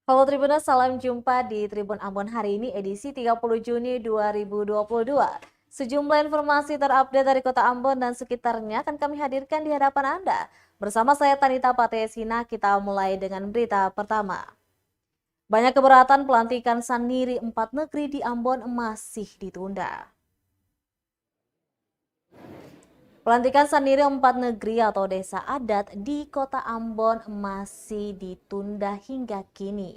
Halo Tribuners, salam jumpa di Tribun Ambon hari ini edisi 30 Juni 2022. Sejumlah informasi terupdate dari Kota Ambon dan sekitarnya akan kami hadirkan di hadapan Anda. Bersama saya Tanita Patesina, kita mulai dengan berita pertama. Banyak keberatan pelantikan Saniri 4 negeri di Ambon masih ditunda. Pelantikan Saniri 4 negeri atau desa adat di Kota Ambon masih ditunda hingga kini.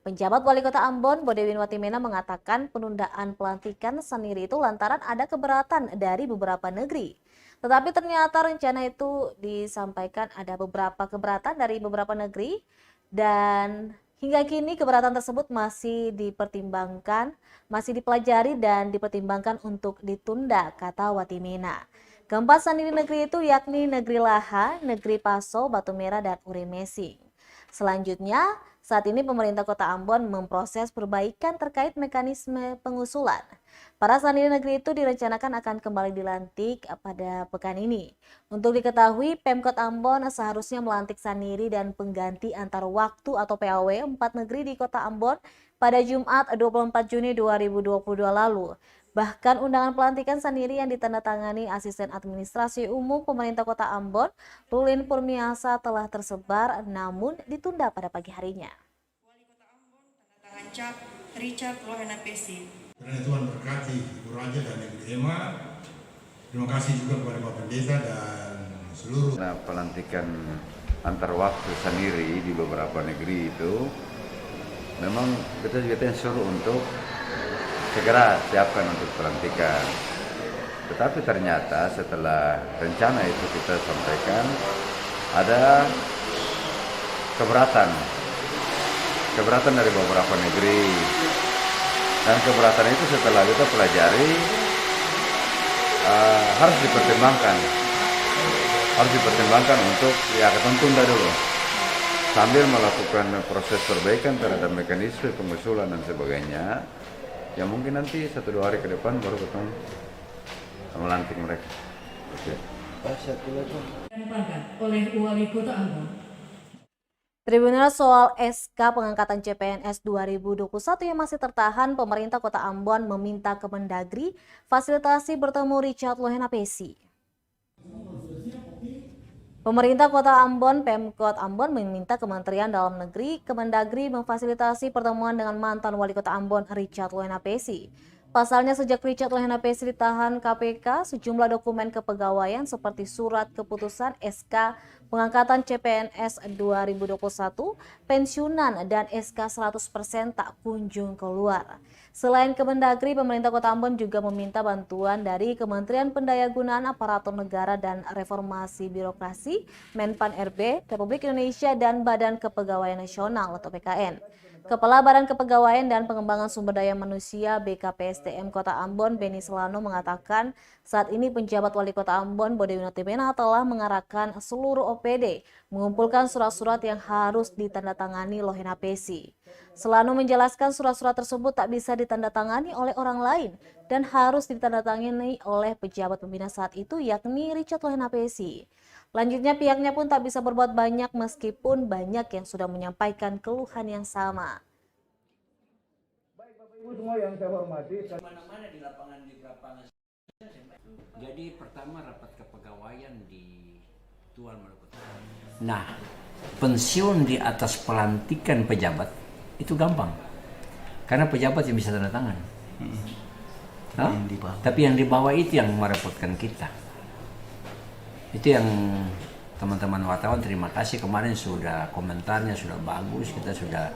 Penjabat Wali Kota Ambon, Bodewin Watimena mengatakan penundaan pelantikan Saniri itu lantaran ada keberatan dari beberapa negeri. Tetapi ternyata rencana itu disampaikan ada beberapa keberatan dari beberapa negeri dan hingga kini keberatan tersebut masih dipertimbangkan, masih dipelajari dan dipertimbangkan untuk ditunda, kata Watimena. Keempat Saniri negeri itu yakni Negeri Laha, Negeri Paso, Batu Merah, dan Urimesi. Selanjutnya, saat ini pemerintah Kota Ambon memproses perbaikan terkait mekanisme pengusulan. Para Saniri negeri itu direncanakan akan kembali dilantik pada pekan ini. Untuk diketahui, Pemkot Ambon seharusnya melantik Saniri dan pengganti antar waktu atau PAW 4 negeri di Kota Ambon pada Jumat 24 Juni 2022 lalu. Bahkan undangan pelantikan Saniri yang ditandatangani Asisten Administrasi Umum Pemerintah Kota Ambon, Rulin Purmiasa telah tersebar namun ditunda pada pagi harinya. Wali Kota Ambon tanda tangan Cap Richard Lohena Pesi. Karena Tuhan berkati Ibu Raja dan Ibu Ema. Terima kasih juga kepada Bapak Pendeta dan seluruh. Pelantikan antar waktu Saniri di beberapa negeri itu memang kita suruh untuk segera siapkan untuk pelantikan. Tetapi ternyata setelah rencana itu kita sampaikan ada keberatan dari beberapa negeri, dan keberatan itu setelah kita pelajari harus dipertimbangkan untuk tunda dulu sambil melakukan proses perbaikan terhadap mekanisme pengusulan dan sebagainya. Ya mungkin nanti 1-2 hari ke depan baru ketemu melantik mereka. Oke. Oleh Wali Kota Ambon. Tribunal soal SK pengangkatan CPNS 2021 yang masih tertahan, pemerintah Kota Ambon meminta Kemendagri fasilitasi bertemu Richard Lohena Pesi. Pemerintah Kota Ambon, Pemkot Ambon meminta Kementerian Dalam Negeri, Kemendagri memfasilitasi pertemuan dengan mantan Wali Kota Ambon, Richard Lohena Pesi. Pasalnya sejak Richard Lohena Pesi ditahan KPK, sejumlah dokumen kepegawaian seperti surat keputusan SK pengangkatan CPNS 2021, pensiunan, dan SK 100% tak kunjung keluar. Selain Kemendagri, pemerintah Kota Ambon juga meminta bantuan dari Kementerian Pendayagunaan Aparatur Negara dan Reformasi Birokrasi, Menpan RB, Republik Indonesia, dan Badan Kepegawaian Nasional atau BKN. Kepala Badan Kepegawaian dan Pengembangan Sumber Daya Manusia BKPSDM Kota Ambon, Beni Selano mengatakan saat ini penjabat Wali Kota Ambon, Bodewin Watimena telah mengarahkan seluruh OPD mengumpulkan surat-surat yang harus ditandatangani Lohena Pesi. Selano menjelaskan surat-surat tersebut tak bisa ditandatangani oleh orang lain dan harus ditandatangani oleh pejabat pembina saat itu yakni Richard Lohena Pesi. Lanjutnya pihaknya pun tak bisa berbuat banyak meskipun banyak yang sudah menyampaikan keluhan yang sama. Baik Bapak Ibu semua yang saya hormati. Mana-mana di lapangan Jadi pertama rapat kepegawaian di Tuan Maluku. Nah, pensiun di atas pelantikan pejabat itu gampang. Karena pejabat yang bisa tanda tangan. Tapi yang di bawah itu yang merepotkan kita. Itu yang teman-teman wartawan terima kasih kemarin sudah komentarnya sudah bagus, kita sudah,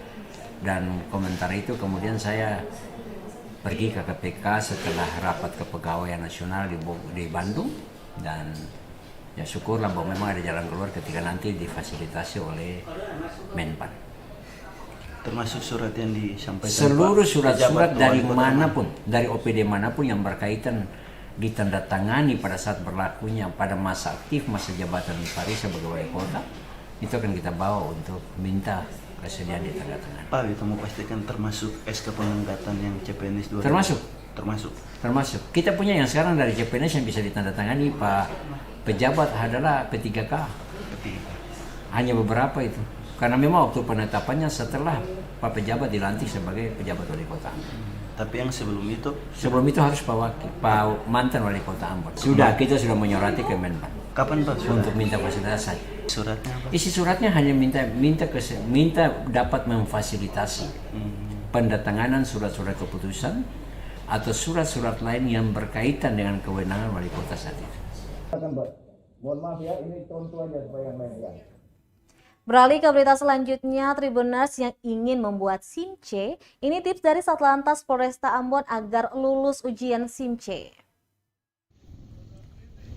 dan komentar itu kemudian saya pergi ke KPK setelah rapat kepegawaian nasional di Bandung, dan ya syukurlah bahwa memang ada jalan keluar ketika nanti difasilitasi oleh Menpan. Termasuk surat yang disampaikan seluruh surat-surat dari manapun, dari OPD manapun yang berkaitan ditandatangani pada saat berlakunya pada masa aktif masa jabatan Pak Risa sebagai wali kota, itu akan kita bawa untuk minta kesediaan ditandatangani. Pak, kita mau pastikan termasuk SK pengangkatan yang CPNS 2000? Termasuk. Kita punya yang sekarang dari CPNS yang bisa ditandatangani Pak pejabat adalah P3K. Hanya beberapa itu. Karena memang waktu penetapannya setelah Pak pejabat dilantik sebagai pejabat wali kota Ambon. Tapi yang sebelum itu Harus Pak mantan wali kota Ambon. Kita sudah menyorati ke Menpan kapan Pak surat? untuk minta fasilitasi. Suratnya apa? Isi suratnya hanya minta dapat memfasilitasi pendatanganan surat-surat keputusan atau surat-surat lain yang berkaitan dengan kewenangan wali kota saat itu. Silakan, Pak. Mohon maaf ya, ini contoh aja supaya yang lain ya. Beralih ke berita selanjutnya, Tribuners yang ingin membuat SIM C, ini tips dari Satlantas Polresta Ambon agar lulus ujian SIM C.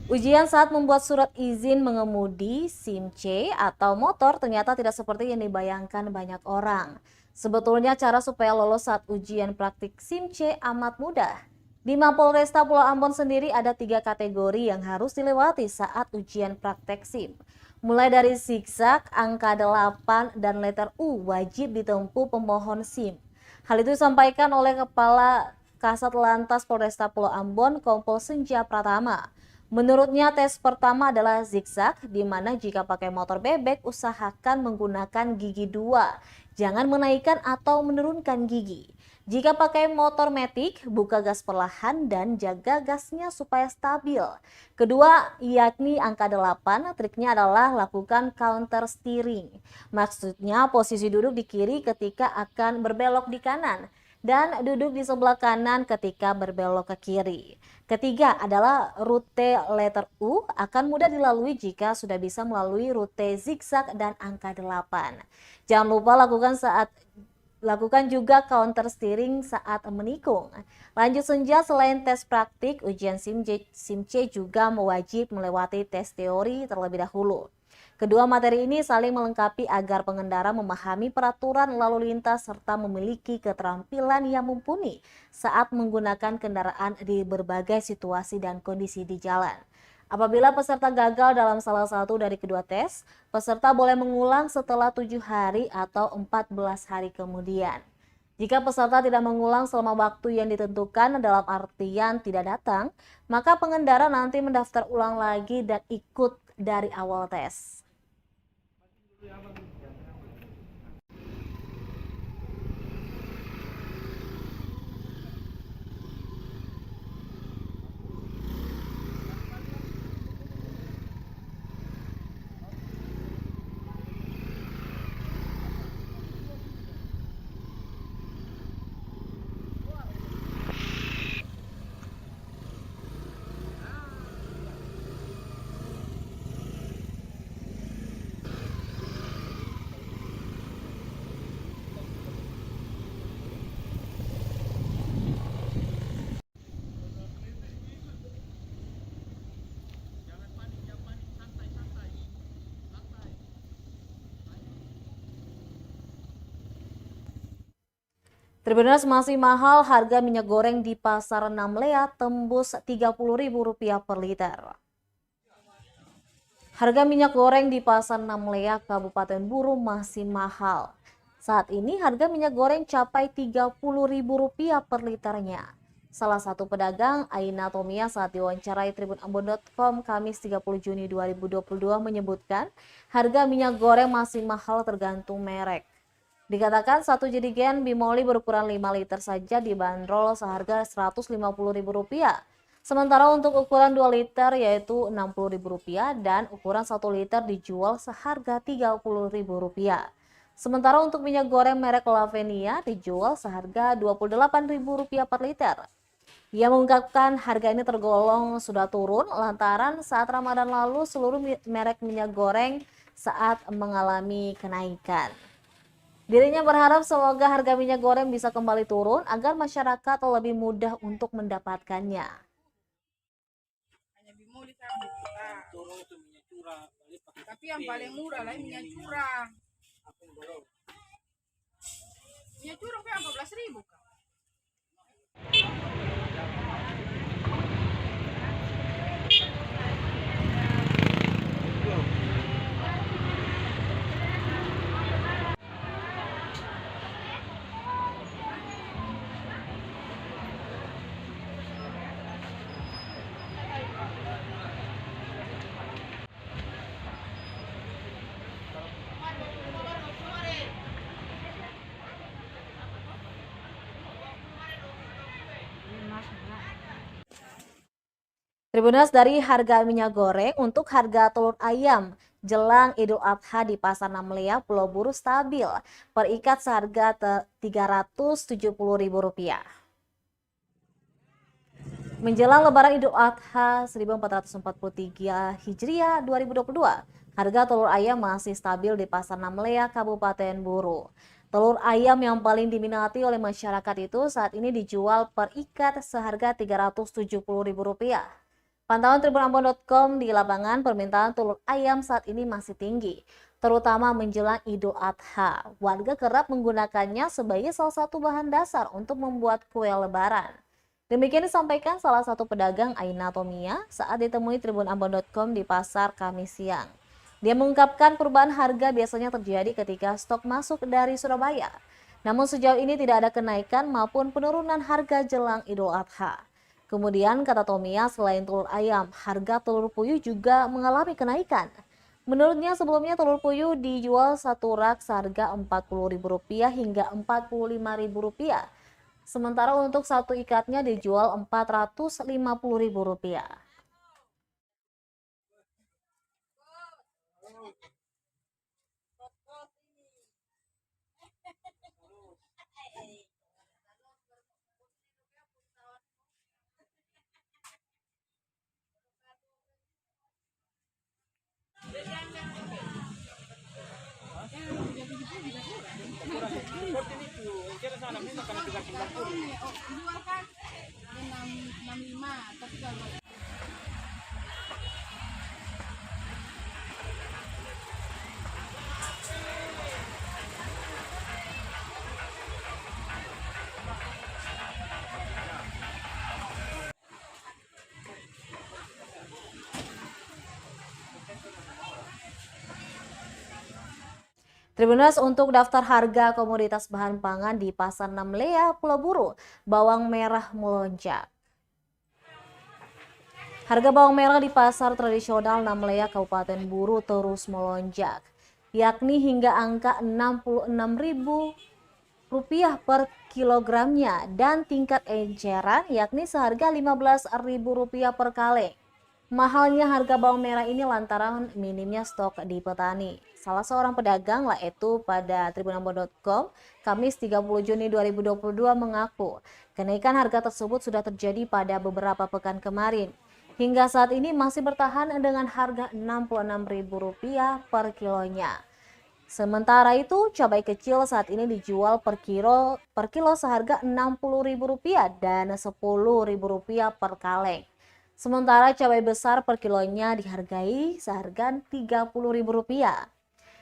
Ujian saat membuat surat izin mengemudi SIM C atau motor ternyata tidak seperti yang dibayangkan banyak orang. Sebetulnya cara supaya lolos saat ujian praktik SIM C amat mudah. Di Mapolresta Pulau Ambon sendiri ada 3 kategori yang harus dilewati saat ujian praktek SIM. Mulai dari zigzag, angka 8, dan letter U wajib ditempuh pemohon SIM. Hal itu disampaikan oleh Kepala Kasat Lantas Polresta Pulau Ambon, Kompol Senja Pratama. Menurutnya tes pertama adalah zigzag, di mana jika pakai motor bebek usahakan menggunakan gigi 2, jangan menaikkan atau menurunkan gigi. Jika pakai motor matic, buka gas perlahan dan jaga gasnya supaya stabil. Kedua, yakni angka 8, triknya adalah lakukan counter steering. Maksudnya posisi duduk di kiri ketika akan berbelok di kanan dan duduk di sebelah kanan ketika berbelok ke kiri. Ketiga adalah rute letter U akan mudah dilalui jika sudah bisa melalui rute zigzag dan angka 8. Jangan lupa lakukan juga counter steering saat menikung. Lanjut Senja, selain tes praktik, ujian SIM C juga wajib melewati tes teori terlebih dahulu. Kedua materi ini saling melengkapi agar pengendara memahami peraturan lalu lintas serta memiliki keterampilan yang mumpuni saat menggunakan kendaraan di berbagai situasi dan kondisi di jalan. Apabila peserta gagal dalam salah satu dari kedua tes, peserta boleh mengulang setelah 7 hari atau 14 hari kemudian. Jika peserta tidak mengulang selama waktu yang ditentukan dalam artian tidak datang, maka pengendara nanti mendaftar ulang lagi dan ikut dari awal tes. Tribuners, masih mahal harga minyak goreng di Pasar 6 Lea tembus Rp30.000 per liter. Harga minyak goreng di Pasar 6 Lea, Kabupaten Buru masih mahal. Saat ini harga minyak goreng capai Rp30.000 per liternya. Salah satu pedagang, Aina Tomia, saat diwawancarai tribunambon.com Kamis 30 Juni 2022 menyebutkan harga minyak goreng masih mahal tergantung merek. Dikatakan satu jerigen bimoli berukuran 5 liter saja dibanderol seharga Rp150.000. Sementara untuk ukuran 2 liter yaitu Rp60.000 dan ukuran 1 liter dijual seharga Rp30.000. Sementara untuk minyak goreng merek Lavenia dijual seharga Rp28.000 per liter. Ia mengungkapkan harga ini tergolong sudah turun lantaran saat Ramadan lalu seluruh merek minyak goreng saat mengalami kenaikan. Dirinya berharap semoga harga minyak goreng bisa kembali turun agar masyarakat lebih mudah untuk mendapatkannya. Hanya bimoli kan turun itu minyak curah. Tapi yang paling murah lah minyak curah. Minyak curah kan Rp14.000 kan. Tribuners, dari harga minyak goreng untuk harga telur ayam jelang Idul Adha di Pasar Namlea Pulau Buru stabil, per ikat seharga Rp370.000. Menjelang Lebaran Idul Adha 1443 Hijriah 2022, harga telur ayam masih stabil di Pasar Namlea, Kabupaten Buru. Telur ayam yang paling diminati oleh masyarakat itu saat ini dijual per ikat seharga Rp370.000. Pantauan tribunambon.com di lapangan, permintaan telur ayam saat ini masih tinggi, terutama menjelang Idul Adha. Warga kerap menggunakannya sebagai salah satu bahan dasar untuk membuat kue lebaran. Demikian disampaikan salah satu pedagang Aina Tomia saat ditemui tribunambon.com di pasar Kamis siang. Dia mengungkapkan perubahan harga biasanya terjadi ketika stok masuk dari Surabaya. Namun sejauh ini tidak ada kenaikan maupun penurunan harga jelang Idul Adha. Kemudian kata Tomia, selain telur ayam, harga telur puyuh juga mengalami kenaikan. Menurutnya sebelumnya telur puyuh dijual satu rak seharga Rp40.000 hingga Rp45.000. Sementara untuk satu ikatnya dijual Rp450.000. Tribuners, untuk daftar harga komoditas bahan pangan di Pasar Namlea, Pulau Buru, bawang merah melonjak. Harga bawang merah di pasar tradisional Namlea, Kabupaten Buru terus melonjak, yakni hingga angka Rp66.000 per kilogramnya dan tingkat eceran yakni seharga Rp15.000 per kaleng. Mahalnya harga bawang merah ini lantaran minimnya stok di petani. Salah seorang pedagang yaitu pada tribunambon.com Kamis 30 Juni 2022 mengaku kenaikan harga tersebut sudah terjadi pada beberapa pekan kemarin. Hingga saat ini masih bertahan dengan harga Rp66.000 per kilonya. Sementara itu cabai kecil saat ini dijual per kilo seharga Rp60.000 dan Rp10.000 per kaleng. Sementara cabai besar per kilonya dihargai seharga Rp30.000.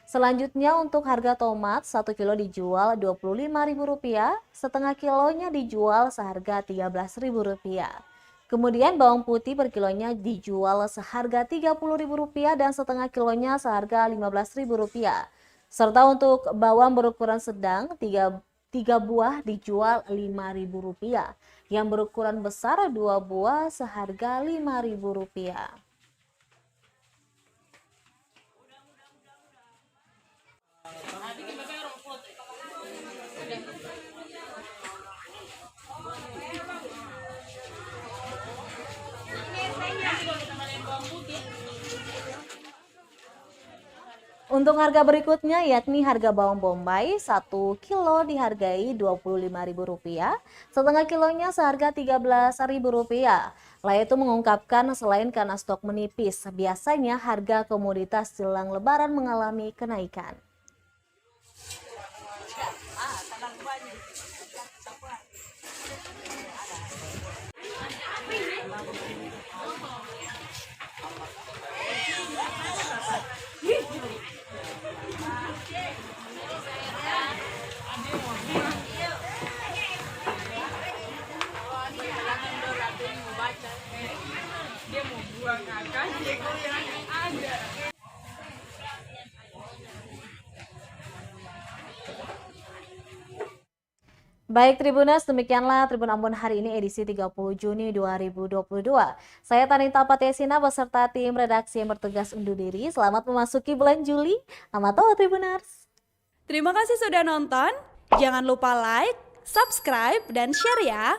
Selanjutnya untuk harga tomat 1 kilo dijual Rp25.000, setengah kilonya dijual seharga Rp13.000. Kemudian bawang putih per kilonya dijual seharga Rp30.000 dan setengah kilonya seharga Rp15.000. Serta untuk bawang berukuran sedang 3 buah dijual Rp5.000. Yang berukuran besar 2 buah seharga Rp5.000. Untuk harga berikutnya yakni harga bawang bombay 1 kilo dihargai Rp25.000, setengah kilonya seharga Rp13.000. Lain itu mengungkapkan selain karena stok menipis, biasanya harga komoditas jelang lebaran mengalami kenaikan. Dia mau buang akan dia yang ada. Baik Tribuners, demikianlah Tribun Ambon hari ini edisi 30 Juni 2022. Saya Tanita Patiasina beserta tim redaksi yang bertugas undur diri. Selamat memasuki bulan Juli. Amato Tribuners. Terima kasih sudah nonton. Jangan lupa like, subscribe, dan share ya.